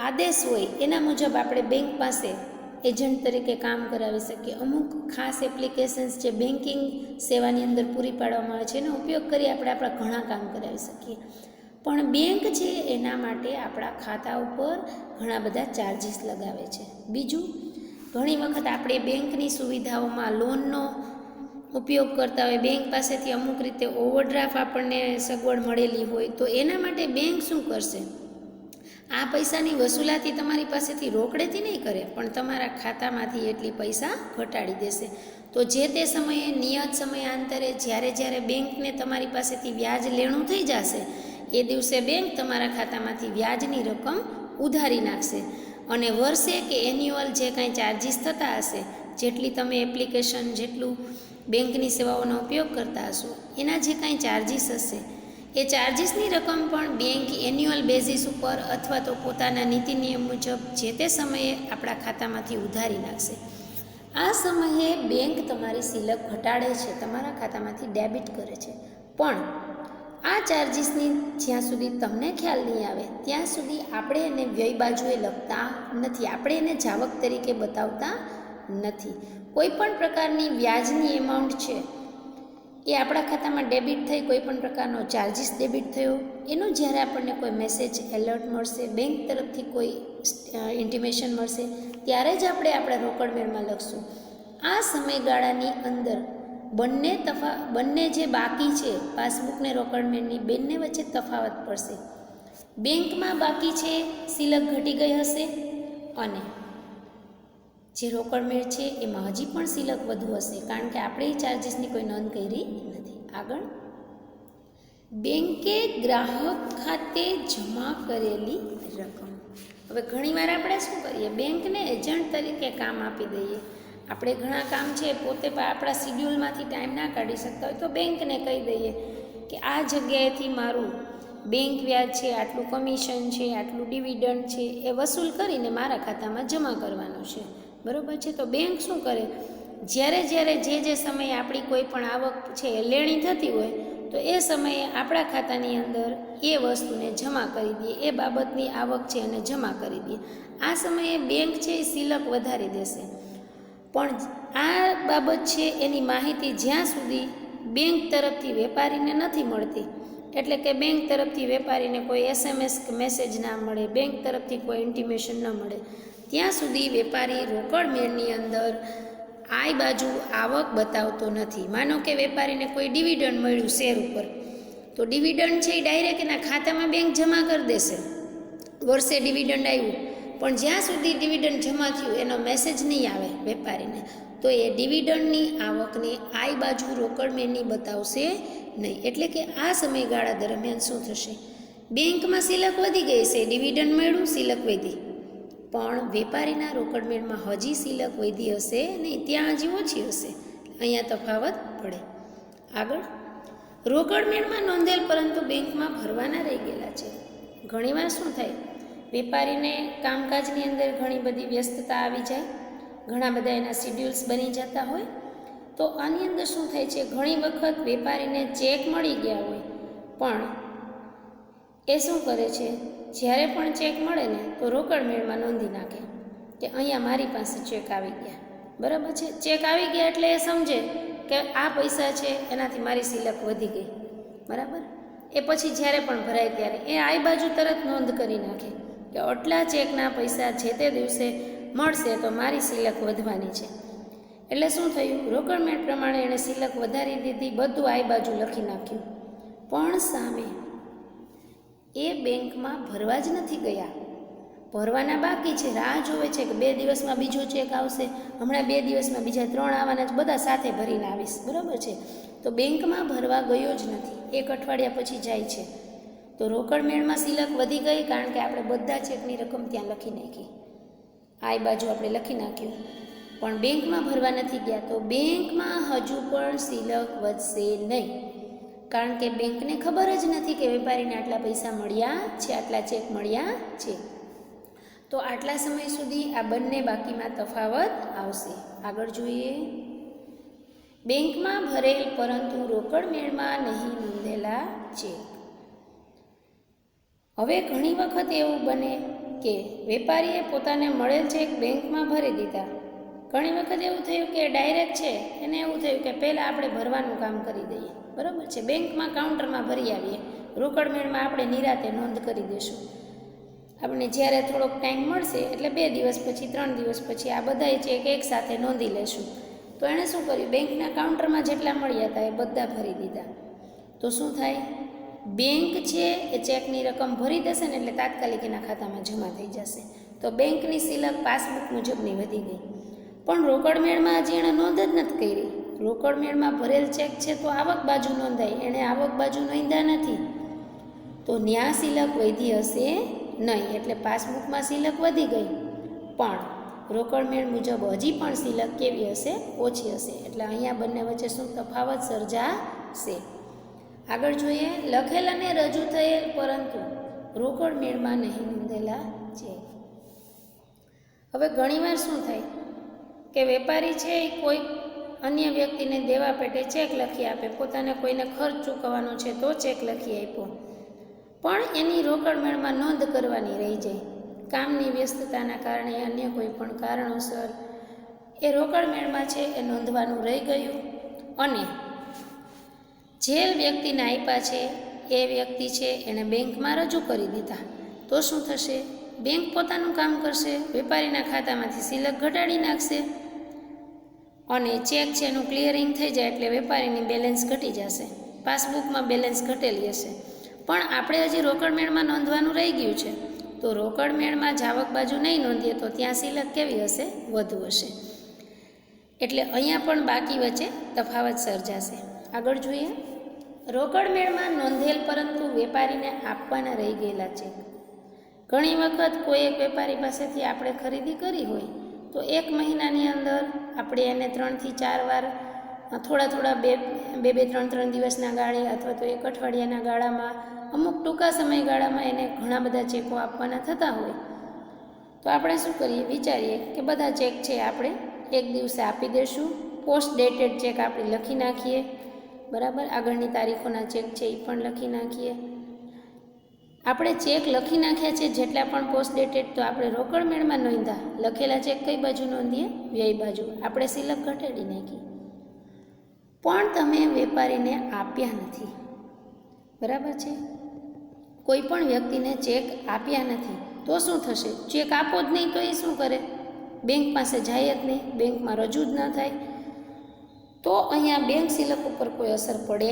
આદેશ હોય એના મુજબ આપણે બેંક પાસે એજન્ટ તરીકે કામ કરાવી શકીએ. અમુક ખાસ એપ્લિકેશન્સ જે બેન્કિંગ સેવાની અંદર પૂરી પાડવામાં આવે છે એનો ઉપયોગ કરી આપણે આપણા ઘણા કામ કરાવી શકીએ. પણ બેંક છે એના માટે આપણા ખાતા ઉપર ઘણા બધા ચાર્જીસ લગાવે છે. બીજું, ઘણી વખત આપણે બેંકની સુવિધાઓમાં લોનનો ઉપયોગ કરતા હોય, બેંક પાસેથી અમુક રીતે ઓવરડ્રાફ્ટ આપણને સગવડ મળેલી હોય, તો એના માટે બેંક શું કરશે? આ પૈસાની વસૂલાતી તમારી પાસેથી રોકડેથી નહીં કરે, પણ તમારા ખાતામાંથી એટલી પૈસા ઘટાડી દેશે. તો જે તે સમયે નિયત સમયાંતરે જ્યારે બેંકને તમારી પાસેથી વ્યાજ લેણું થઈ જશે એ દિવસે બેંક તમારા ખાતામાંથી વ્યાજની રકમ ઉધારી નાખશે અને વર્ષે કે એન્યુઅલ જે કાંઈ ચાર્જીસ થતા હશે, જેટલી તમે એપ્લિકેશન, જેટલું બેંકની સેવાઓનો ઉપયોગ કરતા હશો એના જે કાંઈ ચાર્જીસ હશે એ ચાર્જીસની રકમ પણ બેંક એન્યુઅલ બેઝિસ ઉપર અથવા તો પોતાના નીતિ નિયમ મુજબ જે તે સમયે આપણા ખાતામાંથી ઉધારી નાખશે. આ સમયે બેંક તમારી સિલક ઘટાડે છે, તમારા ખાતામાંથી ડેબિટ કરે છે, પણ આ ચાર્જીસની જ્યાં સુધી તમને ખ્યાલ નહીં આવે ત્યાં સુધી આપણે એને વ્યય બાજુએ લખતા નથી, આપણે એને જાવક તરીકે બતાવતા નથી. કોઈ પણ પ્રકારની વ્યાજની એમાઉન્ટ છે એ આપણા ખાતામાં ડેબિટ થઈ, કોઈ પણ પ્રકારનો ચાર્જીસ ડેબિટ થયો, એનું જ્યારે આપણને કોઈ મેસેજ, એલર્ટ મળશે, બેંક તરફથી કોઈ ઇન્ટિમેશન મળશે, ત્યારે જ આપણે આપણા રોકડ મેળમાં લખશું. આ સમયગાળાની અંદર બંને જે બાકી છે, પાસબુકને રોકડ મેળની, બંને વચ્ચે તફાવત પડશે. બેંકમાં બાકી છે સિલક ઘટી ગઈ હશે અને જે રોકડ મેળ છે એમાં હજી પણ સિલક વધુ હશે, કારણ કે આપણે એ ચાર્જીસની કોઈ નોંધ કરી નથી. આગળ, બેંકે ગ્રાહક ખાતે જમા કરેલી રકમ. હવે ઘણીવાર આપણે શું કરીએ, બેંકને એજન્ટ તરીકે કામ આપી દઈએ. આપણે ઘણા કામ છે પોતે આપણા શિડ્યુલમાંથી ટાઈમ ના કાઢી શકતા હોય તો બેંકને કહી દઈએ કે આ જગ્યાએથી મારું બેંક વ્યાજ છે, આટલું કમિશન છે, આટલું ડિવિડન્ડ છે એ વસૂલ કરીને મારા ખાતામાં જમા કરવાનું છે, બરાબર છે. તો બેંક શું કરે, જ્યારે જે સમયે આપણી કોઈ પણ આવક છે એ લેણી થતી હોય તો એ સમયે આપણા ખાતાની અંદર એ વસ્તુને જમા કરી દે, એ બાબતની આવક છે એને જમા કરી દે. આ સમયે બેંક છે એ સિલક વધારી દેશે, પણ આ બાબત છે એની માહિતી જ્યાં સુધી બેંક તરફથી વેપારીને નથી મળતી, એટલે કે બેંક તરફથી વેપારીને કોઈ SMS કે મેસેજ ના મળે, બેંક તરફથી કોઈ ઇન્ટિમેશન ન મળે, ત્યાં સુધી વેપારી રોકડ મેળની અંદર આ બાજુ આવક બતાવતો નથી. માનો કે વેપારીને કોઈ ડિવિડન્ડ મળ્યું શેર ઉપર, તો ડિવિડન્ડ છે એ ડાયરેક્ટ એના ખાતામાં બેંક જમા કરી દેશે. વર્ષે ડિવિડન્ડ આવ્યું, પણ જ્યાં સુધી ડિવિડન્ડ જમા થયું એનો મેસેજ નહીં આવે વેપારીને, તો એ ડિવિડન્ડની આવકને આ બાજુ રોકડ મેળની બતાવશે નહીં. એટલે કે આ સમયગાળા દરમિયાન શું થશે, બેંકમાં સિલક વધી ગઈ છે, ડિવિડન્ડ મળ્યું, સિલક વધી, પણ વેપારીના રોકડ મેળમાં હજી સિલક વધી હશે નહીં, ત્યાં હજી ઓછી હશે. અહીંયા તફાવત પડે. આગળ, રોકડ મેળમાં નોંધેલ પરંતુ બેંકમાં ભરવાના રહી ગયેલા છે. ઘણીવાર શું થાય, વેપારીને કામકાજની અંદર ઘણી બધી વ્યસ્તતા આવી જાય, ઘણા બધા એના શિડ્યુલ્સ બની જતા હોય, તો આની અંદર શું થાય છે, ઘણી વખત વેપારીને ચેક મળી ગયા હોય, પણ એ શું કરે છે, જ્યારે પણ ચેક મળે ને તો રોકડ મેળમાં નોંધી નાખે કે અહીંયા મારી પાસે ચેક આવી ગયા, બરાબર છે. ચેક આવી ગયા એટલે એ સમજે કે આ પૈસા છે એનાથી મારી સિલક વધી ગઈ, બરાબર. એ પછી જ્યારે પણ ભરાય ત્યારે એ આ બાજુ તરત નોંધ કરી નાખે કે આટલા ચેકના પૈસા જે તે દિવસે મળશે તો મારી સિલક વધવાની છે. એટલે શું થયું, રોકડ મેળ પ્રમાણે એણે સિલક વધારી દીધી, બધું આ બાજુ લખી નાખ્યું, પણ સામે એ બેંકમાં ભરવા જ નથી ગયા, ભરવાના બાકી છે, રાહ જોવે છે કે 2 દિવસમાં બીજો ચેક આવશે, હમણાં 2 દિવસમાં બીજા 3 આવવાના જ, બધા સાથે ભરીને આવીશ, બરાબર છે. તો બેંકમાં ભરવા ગયો જ નથી, 1 અઠવાડિયા પછી જાય છે, તો રોકડ મેળમાં સિલક વધી ગઈ, કારણ કે આપણે બધા ચેકની રકમ ત્યાં લખી નાખી, આ બાજુ આપણે લખી નાખ્યું, પણ બેંકમાં ભરવા નથી ગયા, તો બેંકમાં હજુ પણ સિલક વધશે નહીં, કારણ કે બેંકને ખબર જ નથી કે વેપારીને આટલા પૈસા મળ્યા છે, આટલા ચેક મળ્યા છે. તો આટલા સમય સુધી આ બંને બાકીમાં તફાવત આવશે. આગળ જોઈએ, બેંકમાં ભરેલ પરંતુ રોકડ મેળમાં નહીં નોંધેલા ચેક. હવે ઘણી વખત એવું બને કે વેપારીએ પોતાને મળેલ ચેક બેંકમાં ભરી દીધા, ઘણી વખત એવું થયું કે ડાયરેક્ટ છે એને એવું થયું કે પહેલાં આપણે ભરવાનું કામ કરી દઈએ, બરાબર છે, બેંકમાં કાઉન્ટરમાં ભરી આવીએ, રોકડ મેળમાં આપણે નિરાતે નોંધ કરી દઈશું, આપણે જ્યારે થોડોક ટાઈમ મળશે એટલે 2 દિવસ પછી 3 દિવસ પછી આ બધાય ચેક એકસાથે નોંધી લેશું. તો એણે શું કર્યું, બેંકના કાઉન્ટરમાં જેટલા મળ્યા હતા એ બધા ભરી દીધા. તો શું થાય, બેંક છે એ ચેકની રકમ ભરી દેશે ને એટલે તાત્કાલિક એના ખાતામાં જમા થઈ જશે, તો બેંકની સિલક પાસબુક મુજબની વધી ગઈ. પણ રોકડ મેળમાં હજી એણે નોંધ જ નથી કરી, રોકડ મેળમાં ભરેલ ચેક છે તો આવક બાજુ નોંધાય, એણે આવક બાજુ નોંધ્યા નથી, તો ન્યા સિલક વધી હશે નહીં, એટલે પાસબુકમાં સિલક વધી ગઈ, પણ રોકડ મેળ મુજબ હજી પણ સિલક કેવી હશે, ઓછી હશે. એટલે અહીંયા બંને વચ્ચે શું તફાવત સર્જાશે. આગળ જોઈએ, લખેલ અને રજૂ થયેલ પરંતુ રોકડ મેળમાં નહીં નોંધેલા ચેક. હવે ઘણીવાર શું થાય કે વેપારી છે એ કોઈ અન્ય વ્યક્તિને દેવા પેટે ચેક લખી આપે, પોતાને કોઈને ખર્ચ ચૂકવવાનો છે તો ચેક લખી આપ્યો, પણ એની રોકડ મેળમાં નોંધ કરવાની રહી જાય, કામની વ્યસ્તતાના કારણે અન્ય કોઈ પણ કારણોસર એ રોકડ મેળમાં છે એ નોંધવાનું રહી ગયું, અને જે વ્યક્તિને આપ્યા છે એ વ્યક્તિ છે એણે બેંકમાં રજૂ કરી દીધા, તો શું થશે, બેંક પોતાનું કામ કરશે, વેપારીના ખાતામાંથી સિલક ઘટાડી નાખશે, અને ચેક છે એનું ક્લિયરિંગ થઈ જાય એટલે વેપારીની બેલેન્સ ઘટી જશે, પાસબુકમાં બેલેન્સ ઘટેલી હશે, પણ આપણે હજી રોકડ મેળમાં નોંધવાનું રહી ગયું છે, તો રોકડ મેળમાં જાવક બાજુ નહીં નોંધીએ તો ત્યાં સિલક કેવી હશે, વધુ હશે. એટલે અહીંયા પણ બાકી વચ્ચે તફાવત સર્જાશે. આગળ જોઈએ, રોકડ મેળમાં નોંધેલ પરંતુ વેપારીને આપવાના રહી ગયેલા ચેક. ઘણી વખત કોઈ એક વેપારી પાસેથી આપણે ખરીદી કરી હોય તો 1 મહિનાની અંદર આપણે એને 3 થી 4 વાર થોડા બે 3 દિવસના ગાળે અથવા તો એક અઠવાડિયાના ગાળામાં અમુક ટૂંકા સમયગાળામાં એને ઘણા બધા ચેકો આપવાના થતા હોય તો આપણે શું કરીએ, વિચારીએ કે બધા ચેક છે આપણે એક દિવસે આપી દઈશું. પોસ્ટ ડેટેડ ચેક આપણે લખી નાખીએ, બરાબર. આગળની તારીખોના ચેક છે એ પણ લખી નાખીએ. આપણે ચેક લખી નાખ્યા છે જેટલા પણ પોસ્ટ ડેટેડ, તો આપણે રોકડ મેળમાં નોંધા લખેલા ચેક કઈ બાજુ નોંધીએ, વ્યય બાજુ. આપણે સિલક ઘટાડી નાખી, પણ તમે વેપારીને આપ્યા નથી, બરાબર છે. કોઈ પણ વ્યક્તિને ચેક આપ્યા નથી તો શું થશે? ચેક આપો જ નહીં તો એ શું કરે? બેંક પાસે જાય જ નહીં, બેંકમાં રજૂ જ ન થાય, તો અહીંયા બેંક સિલક ઉપર કોઈ અસર પડે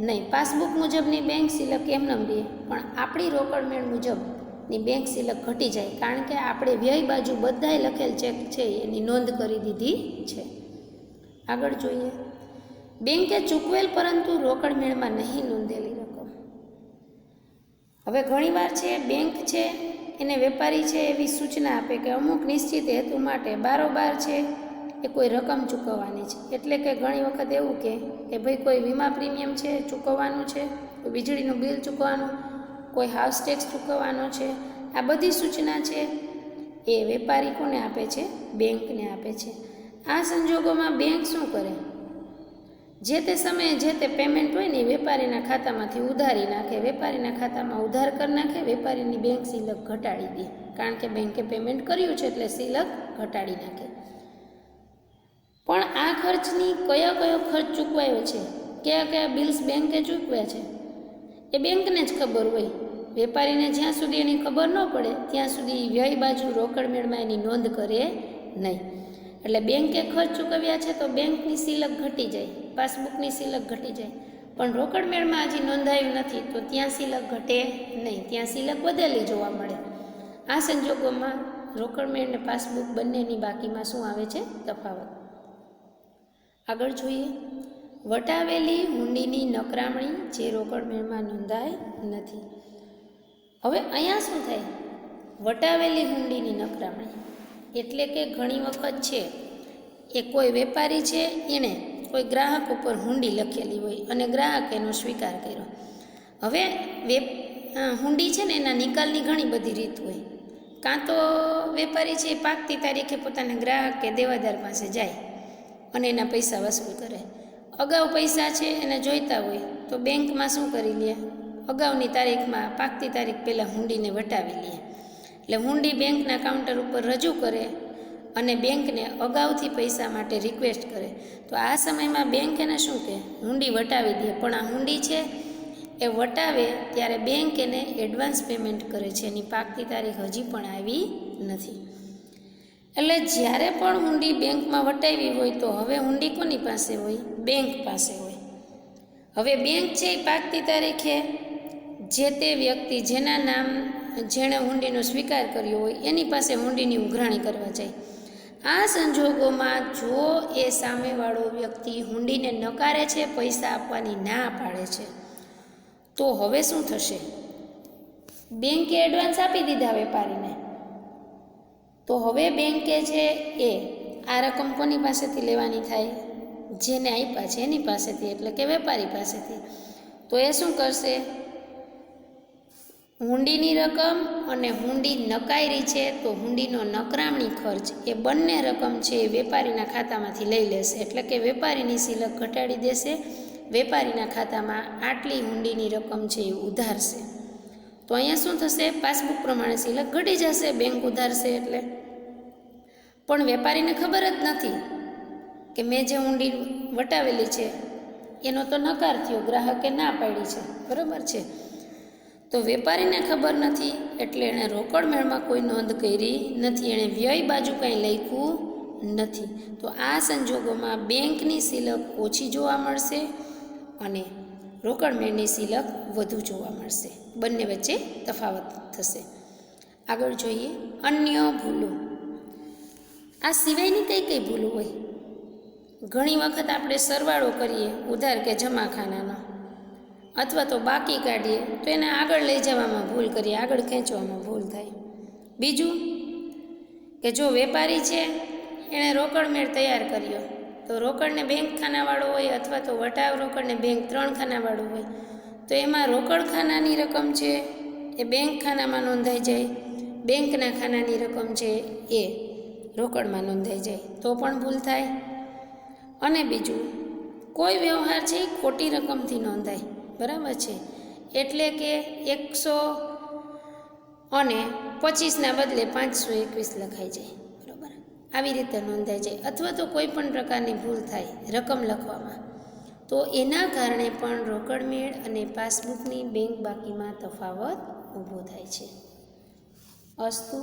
નહીં. પાસબુક મુજબની બેંક સિલક એમને રહે, પણ આપણી રોકડ મેળ મુજબની બેંક સિલક ઘટી જાય, કારણ કે આપણે વ્યય બાજુ બધાય લખેલ ચેક છે એની નોંધ કરી દીધી છે. આગળ જોઈએ, બેંકે ચૂકવેલ પરંતુ રોકડ મેળમાં નહીં નોંધેલી રકમ. હવે ઘણીવાર છે બેંક છે એને વેપારી છે એવી સૂચના આપે કે અમુક નિશ્ચિત હેતુ માટે બારોબાર છે એ કોઈ રકમ ચૂકવવાની છે. એટલે કે ઘણી વખત એવું કે ભાઈ કોઈ વીમા પ્રીમિયમ છે ચૂકવવાનું છે, કોઈ વીજળીનું બિલ ચૂકવવાનું, કોઈ હાઉસ ટેક્સ ચૂકવવાનો છે. આ બધી સૂચના છે એ વેપારી કોને આપે છે? બેંકને આપે છે. આ સંજોગોમાં બેંક શું કરે? જે તે સમયે જે તે પેમેન્ટ હોય ને એ વેપારીના ખાતામાંથી ઉધારી નાખે, વેપારીના ખાતામાં ઉધાર કરી નાખે, વેપારીની બેંક સિલક ઘટાડી દે, કારણ કે બેંકે પેમેન્ટ કર્યું છે એટલે સિલક ઘટાડી નાખે. પણ આ ખર્ચની કયો ખર્ચ ચૂકવાયો છે, કયા બિલ્સ બેંકે ચૂકવ્યા છે એ બેંકને જ ખબર હોય. વેપારીને જ્યાં સુધી એની ખબર ન પડે ત્યાં સુધી વ્યય બાજુ રોકડ મેળમાં એની નોંધ કરે નહીં. એટલે બેંકે ખર્ચ ચૂકવ્યા છે તો બેંકની સિલક ઘટી જાય, પાસબુકની સિલક ઘટી જાય, પણ રોકડ મેળમાં હજી નોંધાયું નથી તો ત્યાં સિલક ઘટે નહીં, ત્યાં સિલક વધેલી જોવા મળે. આ સંજોગોમાં રોકડ મેળ અને પાસબુક બંનેની બાકીમાં શું આવે છે? તફાવત. આગળ જોઈએ, વટાવેલી હુંડીની નકરામણી જે રોકડ મેળમાં નોંધાય નથી. હવે અહીંયા શું થાય? વટાવેલી હુંડીની નકરામણી એટલે કે ઘણી વખત છે એ કોઈ વેપારી છે એણે કોઈ ગ્રાહક ઉપર હુંડી લખેલી હોય અને ગ્રાહક એનો સ્વીકાર કર્યો. હવે હુંડી છે ને એના નિકાલની ઘણી બધી રીત હોય. કાં તો વેપારી છે એ પાકતી તારીખે પોતાના ગ્રાહક કે દેવાદાર પાસે જાય અને એના પૈસા વસૂલ કરે. અગાઉ પૈસા છે એને જોઈતા હોય તો બેંકમાં શું કરી લે? અગાઉની તારીખમાં પાકતી તારીખ પહેલાં હુંડીને વટાવી લે. એટલે હુંડી બેંકના કાઉન્ટર ઉપર રજૂ કરે અને બેંકને અગાઉથી પૈસા માટે રિક્વેસ્ટ કરે. તો આ સમયમાં બેંક એને શું કહે? હુંડી વટાવી દે. પણ આ હુંડી છે એ વટાવે ત્યારે બેંક એને એડવાન્સ પેમેન્ટ કરે છે, એની પાકતી તારીખ હજી પણ આવી નથી. એટલે જ્યારે પણ હુંડી બેંકમાં વટાવી હોય તો હવે હુંડી કોની પાસે હોય? બેંક પાસે હોય. હવે બેંક છે એ પાકતી તારીખે જે તે વ્યક્તિ જેના નામ જેણે હુંડીનો સ્વીકાર કર્યો હોય એની પાસે હુંડીની ઉઘરાણી કરવા જાય. આ સંજોગોમાં જો એ સામેવાળો વ્યક્તિ હુંડીને નકારે છે, પૈસા આપવાની ના પાડે છે, તો હવે શું થશે? બેંકે એડવાન્સ આપી દીધા વેપારીને, તો હવે બેંકે છે એ આ રકમ કોની પાસેથી લેવાની થાય? જેને આપ્યા છે એની પાસેથી, એટલે કે વેપારી પાસેથી. તો એ શું કરશે? હુંડીની રકમ અને હુંડી નકારી છે તો હુંડીનો નકરામણી ખર્ચ એ બંને રકમ છે એ વેપારીના ખાતામાંથી લઈ લેશે. એટલે કે વેપારીની સિલક ઘટાડી દેશે, વેપારીના ખાતામાં આટલી હુંડીની રકમ છે એ ઉધારશે. તો અહીંયા શું થશે? પાસબુક પ્રમાણે સિલક ઘટી જશે, બેંક ઉધારશે એટલે. પણ વેપારીને ખબર જ નથી કે મેં જે હુંડી વટાવેલી છે એનો તો નકાર થયો, ગ્રાહકે ના પાડી છે, બરાબર છે. તો વેપારીને ખબર નથી એટલે એણે રોકડ મેળમાં કોઈ નોંધ કરી નથી, એણે વ્યય બાજુ કંઈ લખ્યું નથી. તો આ સંજોગોમાં બેંકની સિલક ઓછી જોવા મળશે અને રોકડ મેળની સિલક વધુ જોવા મળશે. બંને વચ્ચે તફાવત થશે. આગળ જોઈએ અન્ય ભૂલો. આ સિવાયની કઈ ભૂલો હોય? ઘણી વખત આપણે સરવાળો કરીએ ઉધાર કે જમાખાનાનો, અથવા તો બાકી કાઢીએ તો એને આગળ લઈ જવામાં ભૂલ કરીએ, આગળ ખેંચવામાં ભૂલ થાય. બીજું કે જો વેપારી છે એણે રોકડ મેળ તૈયાર કર્યો તો રોકડને બેંક ખાનાવાળો હોય અથવા તો વટાવ રોકડને બેંક 3 ખાનાવાળું હોય તો એમાં રોકડ ખાનાની રકમ છે એ બેંક ખાનામાં નોંધાઈ જાય, બેંકના ખાનાની રકમ છે એ રોકડમાં નોંધાઈ જાય તો પણ ભૂલ થાય. અને બીજું, કોઈ વ્યવહાર છે એ ખોટી રકમથી નોંધાય, બરાબર છે, એટલે કે 125ના બદલે 521 લખાઈ જાય, બરાબર, આવી રીતે નોંધાઈ જાય. અથવા તો કોઈ પણ પ્રકારની ભૂલ થાય રકમ લખવામાં તો એના કારણે પણ રોકડ મેળ અને પાસબુકની બેંક બાકીમાં તફાવત ઊભો થાય છે. અસ્તુ.